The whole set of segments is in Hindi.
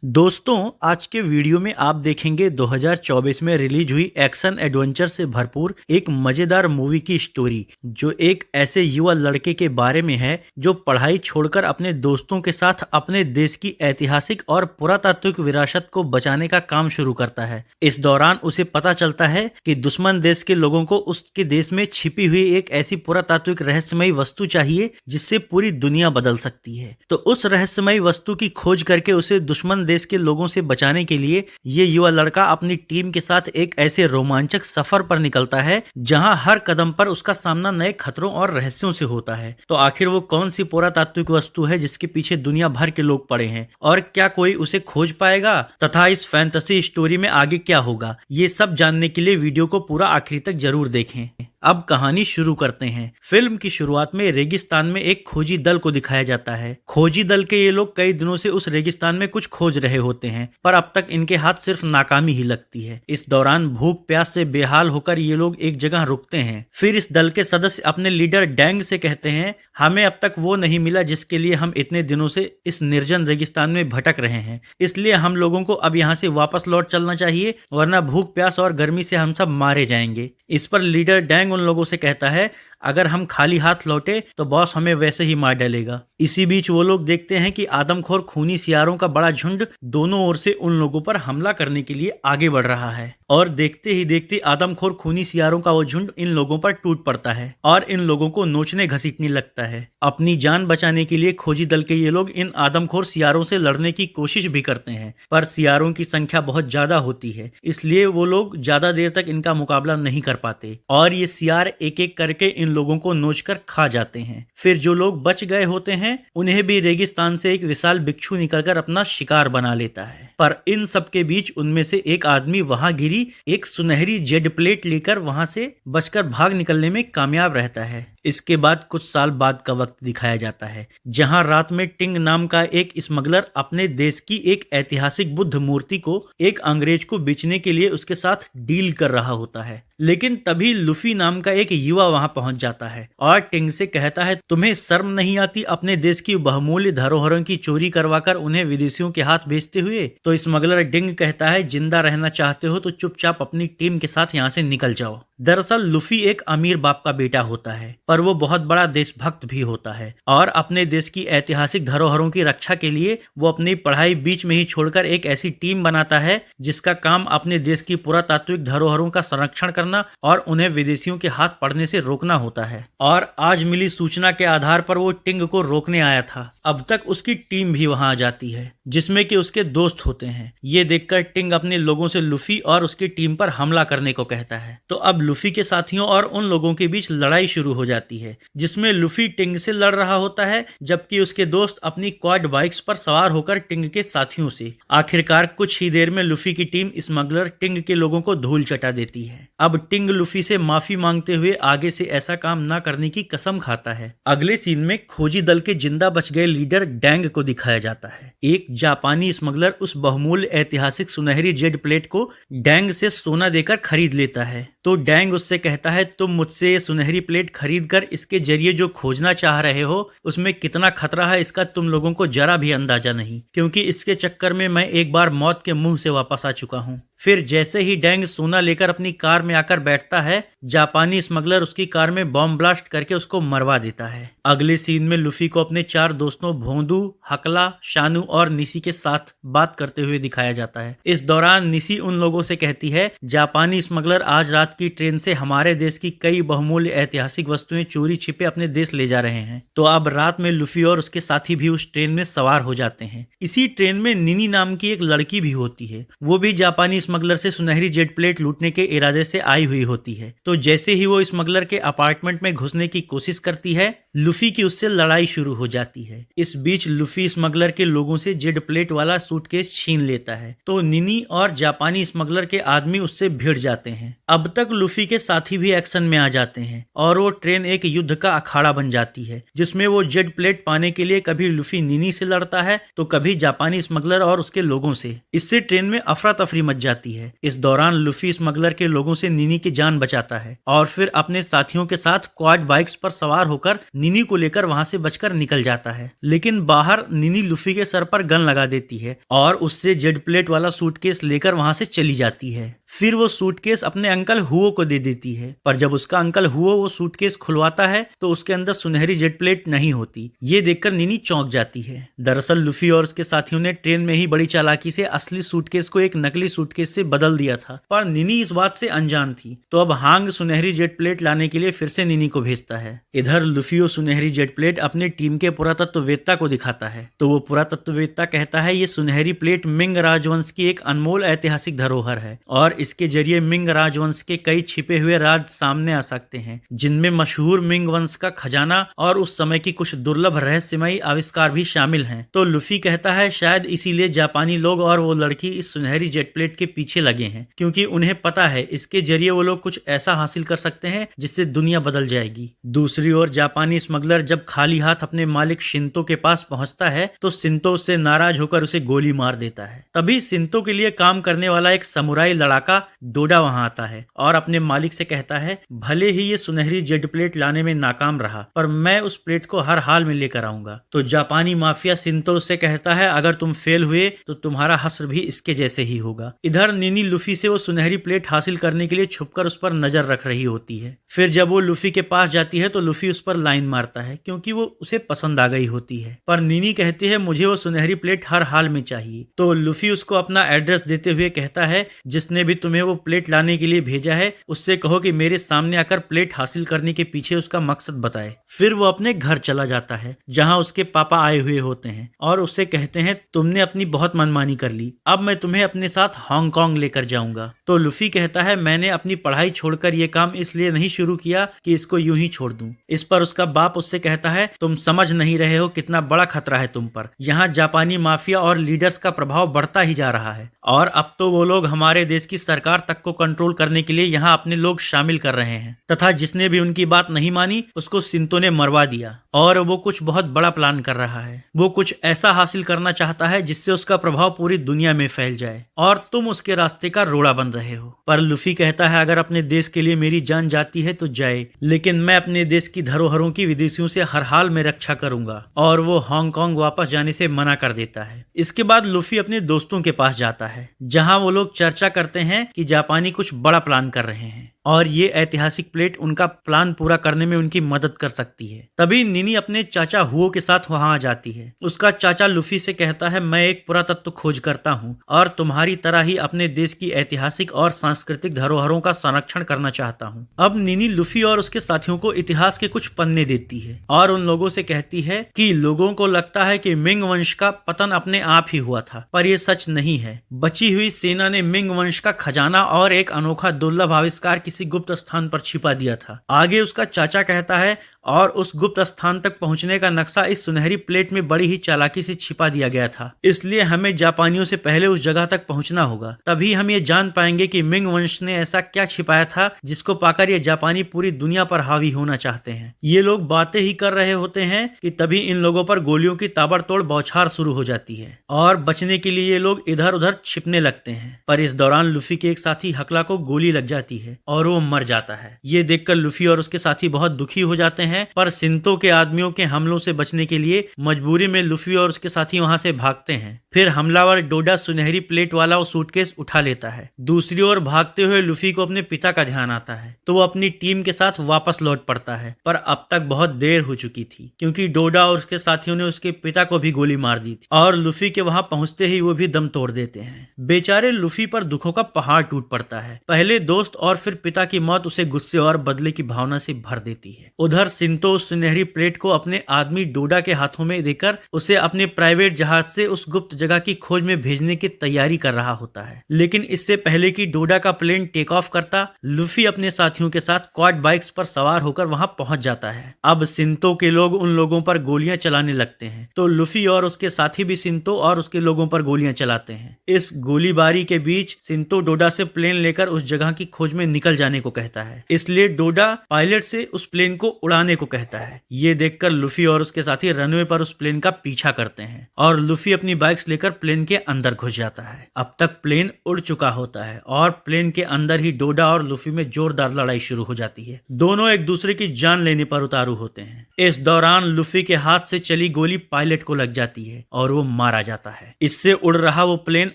दोस्तों, आज के वीडियो में आप देखेंगे 2024 में रिलीज हुई एक्शन एडवेंचर से भरपूर एक मजेदार मूवी की स्टोरी जो एक ऐसे युवा लड़के के बारे में है जो पढ़ाई छोड़कर अपने दोस्तों के साथ अपने देश की ऐतिहासिक और पुरातात्विक विरासत को बचाने का काम शुरू करता है। इस दौरान उसे पता चलता है कि दुश्मन देश के लोगों को उसके देश में छिपी हुई एक ऐसी पुरातात्विक रहस्यमयी वस्तु चाहिए जिससे पूरी दुनिया बदल सकती है। तो उस रहस्यमयी वस्तु की खोज करके उसे दुश्मन देश के लोगों से बचाने के लिए ये युवा लड़का अपनी टीम के साथ एक ऐसे रोमांचक सफर पर निकलता है जहां हर कदम पर उसका सामना नए खतरों और रहस्यों से होता है। तो आखिर वो कौन सी पुरातात्विक वस्तु है जिसके पीछे दुनिया भर के लोग पड़े हैं और क्या कोई उसे खोज पाएगा तथा इस फैंटेसी स्टोरी में आगे क्या होगा, ये सब जानने के लिए वीडियो को पूरा आखिरी तक जरूर देखें। अब कहानी शुरू करते हैं। फिल्म की शुरुआत में रेगिस्तान में एक खोजी दल को दिखाया जाता है। खोजी दल के ये लोग कई दिनों से उस रेगिस्तान में कुछ खोज रहे होते हैं, पर अब तक इनके हाथ सिर्फ नाकामी ही लगती है। इस दौरान भूख प्यास से बेहाल होकर ये लोग एक जगह रुकते हैं। फिर इस दल के सदस्य अपने लीडर डैंग से कहते हैं, हमें अब तक वो नहीं मिला जिसके लिए हम इतने दिनों से इस निर्जन रेगिस्तान में भटक रहे हैं, इसलिए हम लोगों को अब यहाँ से वापस लौट चलना चाहिए, वरना भूख प्यास और गर्मी से हम सब मारे जाएंगे। इस पर लीडर डैंग उन लोगों से कहता है, अगर हम खाली हाथ लौटे तो बॉस हमें वैसे ही मार डालेगा। इसी बीच वो लोग देखते हैं कि आदमखोर खूनी सियारों का बड़ा झुंड दोनों ओर से उन लोगों पर हमला करने के लिए आगे बढ़ रहा है और देखते ही देखते आदमखोर खूनी सियारों का वो झुंड इन लोगों पर टूट पड़ता है और इन लोगों को नोचने घसीटने लगता है। अपनी जान बचाने के लिए खोजी दल के ये लोग इन आदमखोर सियारों से लड़ने की कोशिश भी करते हैं, पर सियारों की संख्या बहुत ज्यादा होती है, इसलिए वो लोग ज्यादा देर तक इनका मुकाबला नहीं कर पाते और ये सियार एक एक करके इन लोगों को नोचकर खा जाते हैं। फिर जो लोग बच गए होते हैं उन्हें भी रेगिस्तान से एक विशाल बिच्छू निकलकर अपना शिकार बना लेता है। पर इन सब के बीच उनमें से एक आदमी वहां गिरी एक सुनहरी जेड प्लेट लेकर वहां से बचकर भाग निकलने में कामयाब रहता है। इसके बाद कुछ साल बाद का वक्त दिखाया जाता है जहां रात में टिंग नाम का एक स्मगलर अपने देश की एक ऐतिहासिक बुद्ध मूर्ति को एक अंग्रेज को बेचने के लिए उसके साथ डील कर रहा होता है। लेकिन तभी लुफी नाम का एक युवा वहां पहुंच जाता है और टिंग से कहता है, तुम्हें शर्म नहीं आती अपने देश की बहुमूल्य धरोहरों की चोरी करवाकर उन्हें विदेशियों के हाथ बेचते हुए? तो स्मगलर डिंग कहता है, जिंदा रहना चाहते हो तो चुपचाप अपनी टीम के साथ यहाँ से निकल जाओ। दरअसल लुफी एक अमीर बाप का बेटा होता है, पर वो बहुत बड़ा देशभक्त भी होता है और अपने देश की ऐतिहासिक धरोहरों की रक्षा के लिए वो अपनी पढ़ाई बीच में ही छोड़कर एक ऐसी टीम बनाता है जिसका काम अपने देश की पुरातात्विक धरोहरों का संरक्षण करना और उन्हें विदेशियों के हाथ पड़ने से रोकना होता है। और आज मिली सूचना के आधार पर वो टिंग को रोकने आया था। अब तक उसकी टीम भी वहां आ जाती है जिसमें कि उसके दोस्त होते हैं। ये देखकर टिंग अपने लोगों से लुफी और उसकी टीम पर हमला करने को कहता है। तो अब लुफी के साथियों और उन लोगों के बीच लड़ाई शुरू हो जाती है जिसमें लुफी टिंग से लड़ रहा होता है जबकि उसके दोस्त अपनी क्वाड बाइक्स पर सवार होकर टिंग के साथियों से। आखिरकार कुछ ही देर में लुफी की टीम स्मगलर टिंग के लोगों को धूल चटा देती है। अब टिंग लुफी से माफी मांगते हुए आगे से ऐसा काम न करने की कसम खाता है। अगले सीन में खोजी दल के जिंदा बच गए लीडर डैंग को दिखाया जाता है। एक जापानी स्मगलर उस बहुमूल्य ऐतिहासिक सुनहरी जेड प्लेट को डैंग से सोना देकर खरीद लेता है। तो डैंग उससे कहता है, तुम मुझसे ये सुनहरी प्लेट खरीद कर इसके जरिए जो खोजना चाह रहे हो उसमें कितना खतरा है इसका तुम लोगों को जरा भी अंदाजा नहीं, क्योंकि इसके चक्कर में मैं एक बार मौत के मुंह से वापस आ चुका हूँ। फिर जैसे ही डैंग सोना लेकर अपनी कार में आकर बैठता है, जापानी स्मगलर उसकी कार में बॉम्ब ब्लास्ट करके उसको मरवा देता है। अगले सीन में लुफी को अपने चार दोस्तों भोंदू, हकला, शानू और निसी के साथ बात करते हुए दिखाया जाता है। इस दौरान निसी उन लोगों से कहती है, जापानी स्मगलर आज रात की ट्रेन से हमारे देश की कई बहुमूल्य ऐतिहासिक वस्तुएं चोरी छिपे अपने देश ले जा रहे हैं। तो अब रात में लुफी और उसके साथी भी उस ट्रेन में सवार हो जाते हैं। इसी ट्रेन में निनी नाम की एक लड़की भी होती है। वो भी जापानी स्मगलर से सुनहरी जेट प्लेट लूटने के इरादे से आई हुई होती है। तो जैसे ही वो स्मगलर के अपार्टमेंट में घुसने की कोशिश करती है, लुफी की उससे लड़ाई शुरू हो जाती है। इस बीच लुफी स्मगलर के लोगों से जेड प्लेट वाला सूटकेस छीन लेता है, तो निनी और जापानी स्मगलर के आदमी उससे भिड़ जाते हैं। अब तक लुफी के साथी भी एक्शन में आ जाते हैं और वो ट्रेन एक युद्ध का अखाड़ा बन जाती है जिसमें वो जेड प्लेट पाने के लिए कभी लुफी निनी से लड़ता है तो कभी जापानी स्मगलर और उसके लोगों से। इससे ट्रेन में अफरा तफरी मच जाती जाती है। इस दौरान लूफी स्मगलर के लोगों से निनी की जान बचाता है और फिर अपने साथियों के साथ क्वाड बाइक्स पर सवार होकर निनी को लेकर वहां से बचकर निकल जाता है। लेकिन बाहर निनी लूफी के सर पर गन लगा देती है और उससे जेड प्लेट वाला सूटकेस लेकर वहां से चली जाती है। फिर वो सूटकेस अपने अंकल हुओ को दे देती है, पर जब उसका अंकल हुओ वो सूटकेस खुलवाता है तो उसके अंदर सुनहरी जेट प्लेट नहीं होती। ये देखकर निनी चौंक जाती है। दरअसल लूफी और उसके साथियों ने ट्रेन में ही बड़ी चालाकी से असली सूटकेस को एक नकली सूटकेस से बदल दिया था, पर निनी इस बात से अनजान थी। तो अब हांग सुनहरी जेट प्लेट लाने के लिए फिर से निनी को भेजता है। इधर लूफी सुनहरी जेट प्लेट अपनी टीम के पुरातत्ववेत्ता को दिखाता है तो वो पुरातत्ववेत्ता कहता है ये सुनहरी प्लेट मिंग राजवंश की एक अनमोल ऐतिहासिक धरोहर है और इसके जरिए मिंग राजवंश के कई छिपे हुए राज सामने आ सकते हैं, जिनमें मशहूर मिंग वंश का खजाना और उस समय की कुछ दुर्लभ रहस्यमयी आविष्कार भी शामिल हैं। तो लूफी कहता है शायद इसीलिए जापानी लोग और वो लड़की इस सुनहरी जेट प्लेट के पीछे लगे हैं, क्योंकि उन्हें पता है इसके जरिए वो लोग कुछ ऐसा हासिल कर सकते हैं जिससे दुनिया बदल जाएगी। दूसरी ओर जापानी स्मगलर जब खाली हाथ अपने मालिक शिंतो के पास पहुंचता है तो शिंतो उससे नाराज होकर उसे गोली मार देता है। तभी शिंतो के लिए काम करने वाला एक समुराई लड़ाका डोडा वहां आता है और अपने मालिक से कहता है भले ही ये सुनहरी जेट प्लेट लाने में नाकाम रहा, पर मैं उस प्लेट को हर हाल में लेकर आऊंगा। तो जापानी माफिया शिंतो से कहता है अगर तुम फेल हुए तो तुम्हारा हश्र भी इसके जैसे ही होगा। इधर निनी लूफी से वो सुनहरी प्लेट हासिल करने के लिए छुपकर उस पर नजर रख रही होती है। फिर जब वो लूफी के पास जाती है तो लूफी उस पर लाइन मारता है क्योंकि वो उसे पसंद आ गई होती है, पर निनी कहती है मुझे वो सुनहरी प्लेट हर हाल में चाहिए। तो लूफी उसको अपना एड्रेस देते हुए कहता है जिसने भी तुम्हें वो प्लेट लाने के लिए भेजा है उससे कहो कि मेरे सामने आकर प्लेट हासिल करने के पीछे उसका मकसद बताए। फिर वो अपने घर चला जाता है जहां उसके पापा आए हुए होते हैं और उससे कहते हैं तुमने अपनी बहुत मनमानी कर ली, अब मैं तुम्हें अपने साथ हांगकांग लेकर जाऊंगा। तो लूफी कहता है मैंने अपनी पढ़ाई छोड़कर ये काम इसलिए नहीं शुरू किया कि इसको यूं ही छोड़ दूं। इस पर उसका बाप उससे कहता है तुम समझ नहीं रहे हो कितना बड़ा खतरा है तुम पर। यहाँ जापानी माफिया और लीडर्स का प्रभाव बढ़ता ही जा रहा है और अब तो वो लोग हमारे देश की सरकार तक को कंट्रोल करने के लिए यहाँ अपने लोग शामिल कर रहे हैं तथा जिसने भी उनकी बात नहीं मानी उसको शिंतो ने मरवा दिया और वो कुछ बहुत बड़ा प्लान कर रहा है। वो कुछ ऐसा हासिल करना चाहता है जिससे उसका प्रभाव पूरी दुनिया में फैल जाए और तुम उसके रास्ते का रोड़ा बन रहे हो। पर लूफी कहता है अगर अपने देश के लिए मेरी जान जाती है तो जाए, लेकिन मैं अपने देश की धरोहरों की विदेशियों से हर हाल में रक्षा करूंगा। और वो हांगकांग वापस जाने से मना कर देता है। इसके बाद लूफी अपने दोस्तों के पास जाता है जहां वो लोग चर्चा करते हैं कि जापानी कुछ बड़ा प्लान कर रहे हैं और ये ऐतिहासिक प्लेट उनका प्लान पूरा करने में उनकी मदद कर सकती है। तभी निनी अपने चाचा हुओ के साथ वहां आ जाती है। उसका चाचा लूफी से कहता है मैं एक पुरातत्व खोज करता हूं और तुम्हारी तरह ही अपने देश की ऐतिहासिक और सांस्कृतिक धरोहरों का संरक्षण करना चाहता हूं। अब निनी लूफी और उसके साथियों को इतिहास के कुछ पन्ने देती है और उन लोगों से कहती है कि लोगों को लगता है कि मिंग वंश का पतन अपने आप ही हुआ था, पर यह सच नहीं है। बची हुई सेना ने मिंग वंश का खजाना और एक अनोखा दुर्लभ आविष्कार किसी गुप्त स्थान पर छिपा दिया था। आगे उसका चाचा कहता है और उस गुप्त स्थान तक पहुंचने का नक्शा इस सुनहरी प्लेट में बड़ी ही चालाकी से छिपा दिया गया था, इसलिए हमें जापानियों से पहले उस जगह तक पहुंचना होगा। तभी हम ये जान पाएंगे कि मिंग वंश ने ऐसा क्या छिपाया था जिसको पाकर ये जापानी पूरी दुनिया पर हावी होना चाहते हैं। ये लोग बातें ही कर रहे होते हैं कि तभी इन लोगों पर गोलियों की ताबड़तोड़ बौछार शुरू हो जाती है और बचने के लिए ये लोग इधर उधर छिपने लगते हैं। पर इस दौरान लूफी के एक साथी हकला को गोली लग जाती है और वो मर जाता है। ये देखकर लूफी और उसके साथी बहुत दुखी हो जाते हैं, पर शिंतो के आदमियों के हमलों से बचने के लिए मजबूरी में लूफी और उसके साथी वहां से भागते हैं। फिर हमलावर डोडा सुनहरी प्लेट वाला वो सूटकेस उठा लेता है। दूसरी ओर भागते हुए लूफी को अपने पिता का ध्यान आता है तो वो अपनी टीम के साथ वापस लौट पड़ता है, पर अब तक बहुत देर हो चुकी थी क्योंकि डोडा और उसके साथियों ने उसके पिता को भी गोली मार दी थी और लूफी के वहां पहुंचते ही वो भी दम तोड़ देते हैं। बेचारे लूफी पर दुखों का पहाड़ टूट पड़ता है। पहले दोस्त और फिर पिता की मौत उसे गुस्से और बदले की भावना से भर देती है। उधर शिंतो सुनहरी प्लेट को अपने आदमी डोडा के हाथों में देकर उसे अपने प्राइवेट जहाज से उस गुप्त जगह की खोज में भेजने की तैयारी कर रहा होता है। लेकिन इससे पहले कि डोडा का प्लेन टेक ऑफ करता, लूफी अपने साथियों के साथ क्वाड बाइक्स पर सवार होकर वहां पहुंच जाता है। अब शिंतो के लोग उन लोगों पर गोलियां चलाने लगते हैं तो लूफी और उसके साथी भी शिंतो और उसके लोगों पर गोलियां चलाते हैं। इस गोलीबारी के बीच शिंतो डोडा से प्लेन लेकर उस जगह की खोज में निकल जाने को कहता है। इसलिए डोडा पायलट से उस प्लेन को उड़ाने को कहता है। ये देखकर लूफी और उसके साथी रनवे पर उस प्लेन का पीछा करते हैं और लूफी अपनी बाइक्स लेकर प्लेन के अंदर घुस जाता है। अब तक प्लेन उड़ चुका होता है और प्लेन के अंदर ही डोडा और लूफी में जोरदार लड़ाई शुरू हो जाती है। दोनों एक दूसरे की जान लेने पर उतारू होते हैं। इस दौरान लूफी के हाथ से चली गोली पायलट को लग जाती है और वो मारा जाता है। इससे उड़ रहा वो प्लेन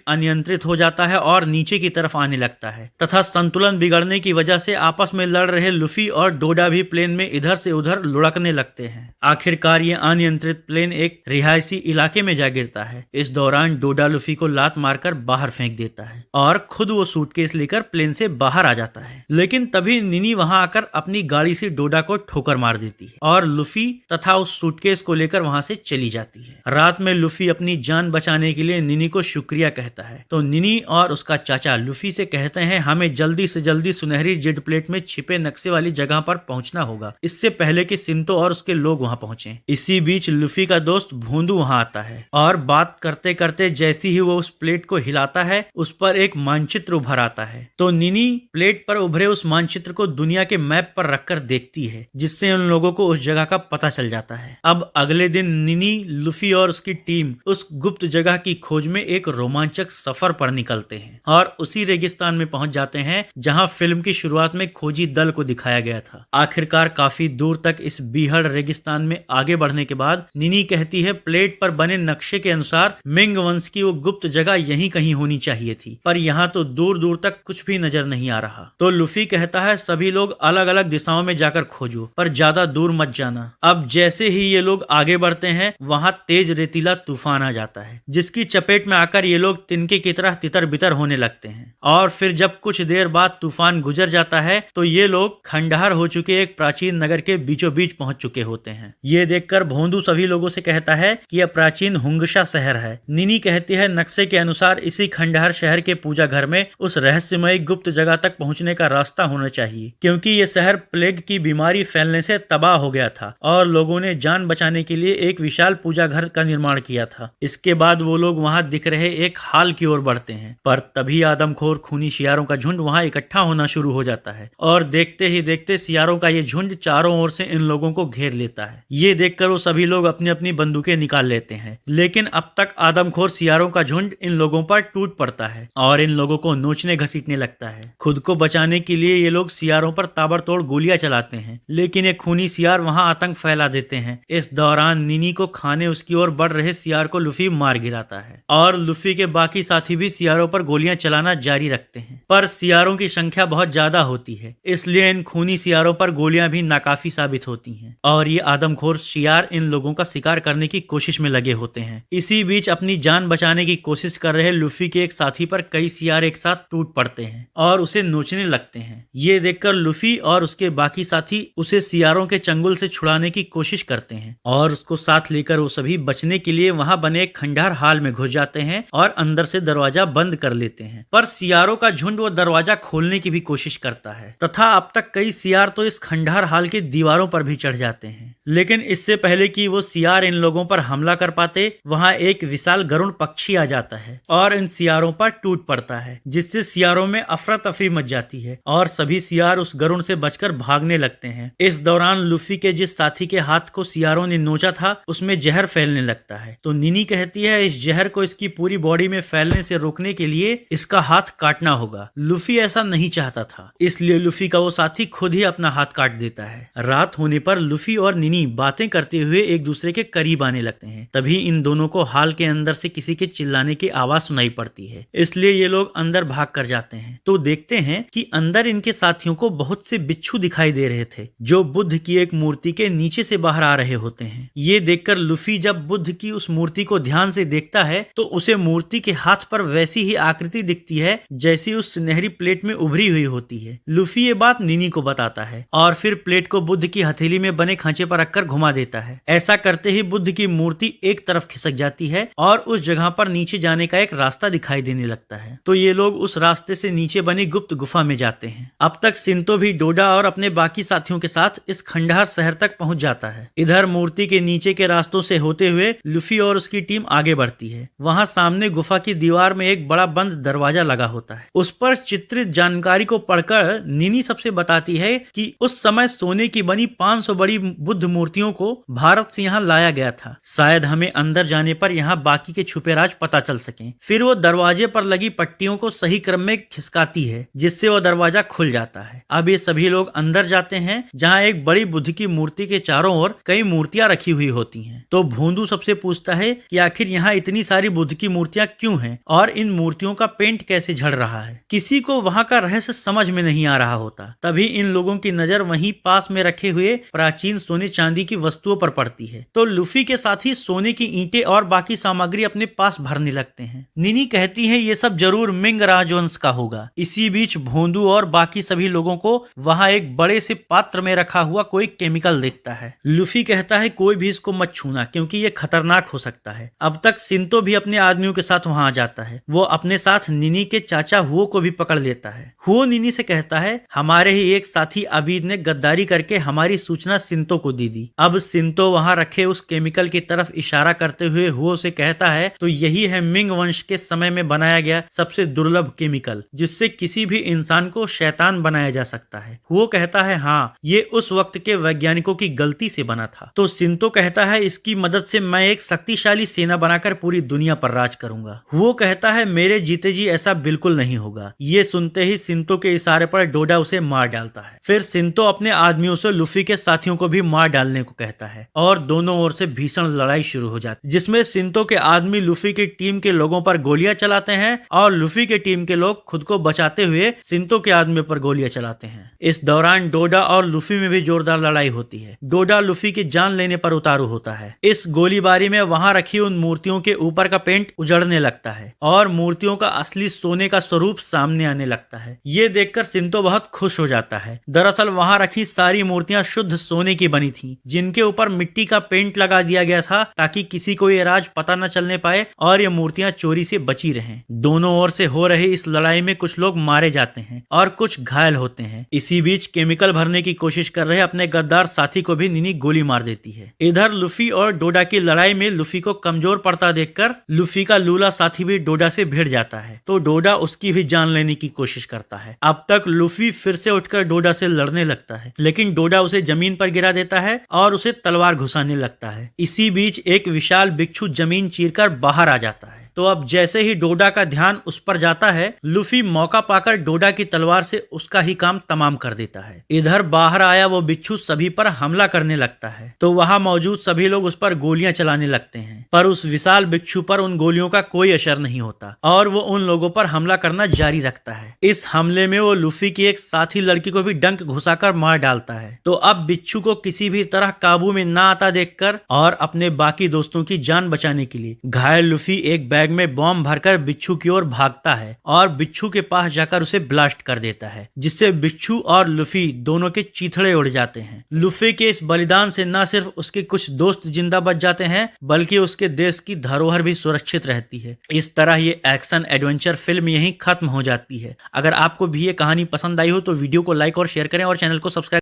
अनियंत्रित हो जाता है और नीचे की तरफ आने लगता है तथा संतुलन बिगड़ने की वजह से आपस में लड़ रहे लूफी और डोडा भी प्लेन में इधर से उधर लुढ़कने लगते हैं। आखिरकार ये अनियंत्रित प्लेन एक रिहायशी इलाके में जा गिरता है। इस दौरान डोडा लूफी को लात मारकर बाहर फेंक देता है और खुद वो सूटकेस लेकर प्लेन से बाहर आ जाता है। लेकिन तभी निनी वहां आकर अपनी गाड़ी से डोडा को ठोकर मार देती है और लूफी तथा उस सूटकेस को लेकर वहां से चली जाती है। रात में लूफी अपनी जान बचाने के लिए निनी को शुक्रिया कहता है तो निनी और उसका चाचा लूफी से कहते हैं हमें जल्दी से जल्दी सुनहरी जेड प्लेट में छिपे नक्शे वाली जगह पर पहुंचना होगा, इससे पहले कि सिंतो और उसके लोग वहां पहुंचे। इसी बीच लूफी का दोस्त भोंदू वहां आता है और बात करते करते जैसी ही वो उस प्लेट को हिलाता है उस पर एक मानचित्र उभर आता है। तो निनी प्लेट पर उभरे उस मानचित्र को दुनिया के मैप पर रखकर देखती है जिससे उन लोगों को उस जगह का पता चल जाता है। अब अगले दिन निनी, लूफी और उसकी टीम उस गुप्त जगह की खोज में एक रोमांचक सफर पर निकलते हैं और उसी रेगिस्तान में पहुंच जाते हैं जहां फिल्म की शुरुआत में खोजी दल को दिखाया गया था। आखिरकार काफी दूर तक इस बीहड़ रेगिस्तान में आगे बढ़ने के बाद निनी कहती है प्लेट पर बने नक्शे के अनुसार मिंग वंश की वो गुप्त जगह यहीं कहीं होनी चाहिए थी, पर यहाँ तो दूर दूर तक कुछ भी नजर नहीं आ रहा। तो लूफी कहता है सभी लोग अलग अलग दिशाओं में जाकर खोजो पर ज्यादा दूर मत जाना। अब जैसे ही ये लोग आगे बढ़ते हैं वहां तेज रेतीला तूफान आ जाता है जिसकी चपेट में आकर ये लोग तिनके की तरह तितर बितर होने लगते हैं और फिर जब कुछ देर बाद तूफान गुजर जाता है तो ये लोग खंडहर हो चुके एक प्राचीन नगर के बीचों बीच पहुंच चुके होते हैं। ये देखकर भोंदू सभी लोगों से कहता है कि यह प्राचीन हुंगशा शहर है। निनी कहती है नक्शे के अनुसार इसी खंडहर शहर के पूजा घर में उस रहस्यमय गुप्त जगह तक पहुंचने का रास्ता होना चाहिए क्योंकि ये शहर प्लेग की बीमारी फैलने से तबाह हो गया था और लोगों ने जान बचाने के लिए एक विशाल पूजा घर का निर्माण किया था। इसके बाद वो लोग वहां दिख रहे एक हाल की ओर बढ़ते हैं पर तभी आदमखोर खूनी शियारों का झुंड वहां इकट्ठा होना शुरू हो जाता है और देखते ही देखते सियारों का ये झुंड चारों ओर से इन लोगों को घेर लेता है। ये देखकर वो सभी लोग अपनी अपनी बंदूकें निकाल लेते हैं लेकिन अब तक आदमखोर सियारों का झुंड इन लोगों पर टूट पड़ता है और इन लोगों को नोचने घसीटने लगता है। खुद को बचाने के लिए ये लोग सियारों पर ताबड़तोड़ गोलियां चलाते हैं लेकिन एक खूनी सियार वहां आतंक फैला देते हैं। इस दौरान निनी को खाने उसकी ओर बढ़ रहे सियार को लूफी मार गिराता है और लूफी के बाकी साथी भी सियारों पर गोलियां चलाना जारी रखते हैं पर सियारों की संख्या बहुत ज्यादा होती है इसलिए इन खूनी सियारों पर गोलियां भी नाकाफी साबित होती हैं और ये आदमखोर सियार इन लोगों का शिकार करने की कोशिश में लगे होते हैं। इसी बीच अपनी जान बचाने की कोशिश कर रहे लूफी के एक साथी पर कई सियार एक साथ टूट पड़ते हैं और उसे नोचने लगते हैं। ये देखकर लूफी और उसके बाकी साथी उसे सियारों के चंगुल से छुड़ाने की कोशिश करते हैं और उसको साथ लेकर वो सभी बचने के लिए वहां बने एक खंडहर हाल में घुस जाते हैं और अंदर से दरवाजा बंद कर लेते हैं। पर सियारों का झुंड वो दरवाजा खोलने की भी कोशिश करता है तथा अब तक कई सियार तो इस खंडहर हाल की दीवारों पर भी चढ़ जाते हैं। लेकिन इससे पहले कि वो सियार इन लोगों पर हमला कर पाते वहां एक विशाल गरुड़ पक्षी आ जाता है और इन सियारों पर टूट पड़ता है जिससे सियारों में अफरा तफरी मच जाती है और सभी सियार उस गरुड़ से बचकर भागने लगते हैं। इस दौरान लूफी के जिस साथी के हाथ को सियारों ने नोचा था उसमें जहर फैलने लगता है तो निनी कहती है इस जहर को इसकी पूरी बॉडी में फैलने से रोकने के लिए इसका हाथ काटना होगा। लूफी ऐसा नहीं चाहता था इसलिए लूफी का वो साथी खुद ही अपना हाथ काट देता है। रात होने पर लूफी और निनी बातें करते हुए एक दूसरे के करीब आने लगते हैं। तभी इन दोनों को हाल के अंदर से किसी के चिल्लाने की आवाज सुनाई पड़ती है इसलिए ये लोग अंदर भाग कर जाते हैं तो देखते हैं कि अंदर इनके साथियों को बहुत से बिच्छू दिखाई दे रहे थे जो बुद्ध की एक मूर्ति के नीचे से बाहर आ रहे होते हैं। ये देखकर लूफी जब बुद्ध की उस मूर्ति को ध्यान से देखता है तो उसे मूर्ति के हाथ पर वैसी ही आकृति दिखती है जैसी उस सुनहरी प्लेट में उभरी हुई होती है। लूफी ये बात निनी को बताता है और फिर प्लेट को बुद्ध की हथेली में बने खांचे पर रखकर घुमा देता है। ऐसा करते ही बुद्ध की मूर्ति एक तरफ खिसक जाती है और उस जगह पर नीचे जाने का एक रास्ता दिखाई देने लगता है तो ये लोग उस रास्ते से नीचे बनी गुप्त गुफा में जाते हैं। अब तक सिंतो भी डोडा और अपने बाकी साथियों के साथ इस खंडहर शहर तक पहुंच जाता है। इधर मूर्ति के नीचे के रास्तों से होते हुए लूफी और उसकी टीम आगे बढ़ती है। वहां सामने गुफा की दीवार में एक बड़ा बंद दरवाजा लगा होता है। उस पर चित्रित जानकारी को पढ़कर निनी सबसे बताती है कि उस समय सोने की बनी 500 बड़ी बुद्ध मूर्तियों को भारत से यहाँ लाया गया था, शायद हमें अंदर जाने पर यहाँ बाकी के छुपे राज पता चल सके। फिर वो दरवाजे पर लगी पट्टियों को सही क्रम में खिसकाती है, जिससे वो दरवाजा खुल जाता है। अब ये सभी लोग अंदर जाते हैं, जहाँ एक बड़ी बुद्ध की मूर्ति के चारों ओर कई मूर्तियां रखी हुई होती हैं। तो भोंदू सबसे पूछता है कि आखिर यहाँ इतनी सारी बुद्ध की मूर्तियां क्यों हैं और इन मूर्तियों का पेंट कैसे झड़ रहा है। किसी को वहाँ का रहस्य समझ में नहीं आ रहा होता। तभी इन लोगों की नजर वहीं पास में रखे हुए प्राचीन सोने चांदी की वस्तुओं पर पड़ती है। तो लूफी के साथ ही सोने की ईंटें और बाकी सामग्री अपने पास भरने लगते हैं। निनी कहती है ये सब जरूर मिंग राजवंश का होगा। इसी बीच भोंदू और बाकी सभी लोगों को वहाँ एक बड़े से पात्र में रखा हुआ कोई केमिकल दिखता है। लूफी कहता है कोई भी इसको मत छूना, क्योंकि ये खतरनाक हो सकता है। अब तक सिंतो भी अपने आदमियों के साथ वहाँ आ जाता है। वो अपने साथ निनी के चाचा हुओ को भी पकड़ लेता है। हुओ निनी से कहता है हमारे ही एक साथी अबीद ने गद्दारी करके हमारी सूचना सिंतो को दे दी। अब सिंतो वहाँ रखे उस केमिकल की तरफ इशारा करते हुए हुओ से कहता है तो यही है मिंग वंश के समय में बनाया गया सबसे दुर्लभ केमिकल, जिससे किसी भी इंसान को शैतान बनाया जा सकता है। हुओ कहता है हाँ, ये उस वक्त के वैज्ञानिकों की गलती से बना था। तो सिंतो कहता है इसकी मदद से मैं एक शक्तिशाली सेना बनाकर पूरी दुनिया पर राज करूंगा। हुओ कहता है मेरे जीते जी ऐसा बिल्कुल नहीं होगा। ये सुनते ही सिंतो के इशारे पर डोडा उसे मार डालता है। फिर सिंतो अपने आदमियों से लूफी के साथियों को भी मार डालने को कहता है और दोनों ओर से भीषण लड़ाई शुरू हो जाती है, जिसमें सिंतो के आदमी लूफी की टीम के लोगों पर गोलियां चलाते हैं और लूफी के टीम के लोग खुद को बचाते हुए सिंतो के आदमी पर गोलियां चलाते हैं। इस दौरान डोडा और लूफी में भी जोरदार लड़ाई होती है। डोडा लूफी की जान लेने पर उतारू होता है। इस गोलीबारी में वहां रखी उन मूर्तियों के ऊपर का पेंट उजड़ने लगता है और मूर्तियों का असली सोने का स्वरूप सामने आने लगता है। ये देखकर सिंतो बहुत खुश हो जाता है। दरअसल वहां रखी सारी मूर्तियां शुद्ध सोने की बनी थी, जिनके ऊपर मिट्टी का पेंट लगा दिया गया था ताकि किसी को ये राज पता न चलने पाए और ये मूर्तियां चोरी से बची रहें। दोनों ओर से हो रही इस लड़ाई में कुछ लोग मारे जाते हैं और कुछ घायल होते हैं। इसी बीच केमिकल भरने की कोशिश कर रहे अपने गद्दार साथी को भी निनी गोली मार देती है। इधर लूफी और डोडा की लड़ाई में लूफी को कमजोर पड़ता देखकर लूफी का लूला साथी भी डोडा से भिड़ जाता है, तो डोडा उसकी भी जान लेने की कोशिश करता है। अब तक लूफी फिर से उठकर डोडा से लड़ने लगता है, लेकिन डोडा उसे जमीन पर गिरा देता है और उसे तलवार घुसाने लगता है। इसी बीच एक विशाल बिच्छू जमीन चीरकर बाहर आ जाता है। तो अब जैसे ही डोडा का ध्यान उस पर जाता है, लूफी मौका पाकर डोडा की तलवार से उसका ही काम तमाम कर देता है। इधर बाहर आया वो बिच्छू सभी पर हमला करने लगता है, तो वहां मौजूद सभी लोग उस पर गोलियां चलाने लगते हैं, पर उस विशाल बिच्छू पर उन गोलियों का कोई असर नहीं होता और वो उन लोगों पर हमला करना जारी रखता है। इस हमले में वो लूफी की एक साथी लड़की को भी डंक घुसाकर मार डालता है। तो अब बिच्छू को किसी भी तरह काबू में ना आता देखकर और अपने बाकी दोस्तों की जान बचाने के लिए घायल लूफी एक बैग में बॉम्ब भरकर बिच्छू की ओर भागता है और बिच्छू के पास जाकर उसे ब्लास्ट कर देता है, जिससे बिच्छू और लूफी दोनों के चीथड़े उड़ जाते हैं। लूफी के इस बलिदान से न सिर्फ उसके कुछ दोस्त जिंदा बच जाते हैं, बल्कि उसके देश की धरोहर भी सुरक्षित रहती है। इस तरह ये एक्शन एडवेंचर फिल्म यहीं खत्म हो जाती है। अगर आपको भी ये कहानी पसंद आई हो तो वीडियो को लाइक और शेयर करें और चैनल को सब्सक्राइब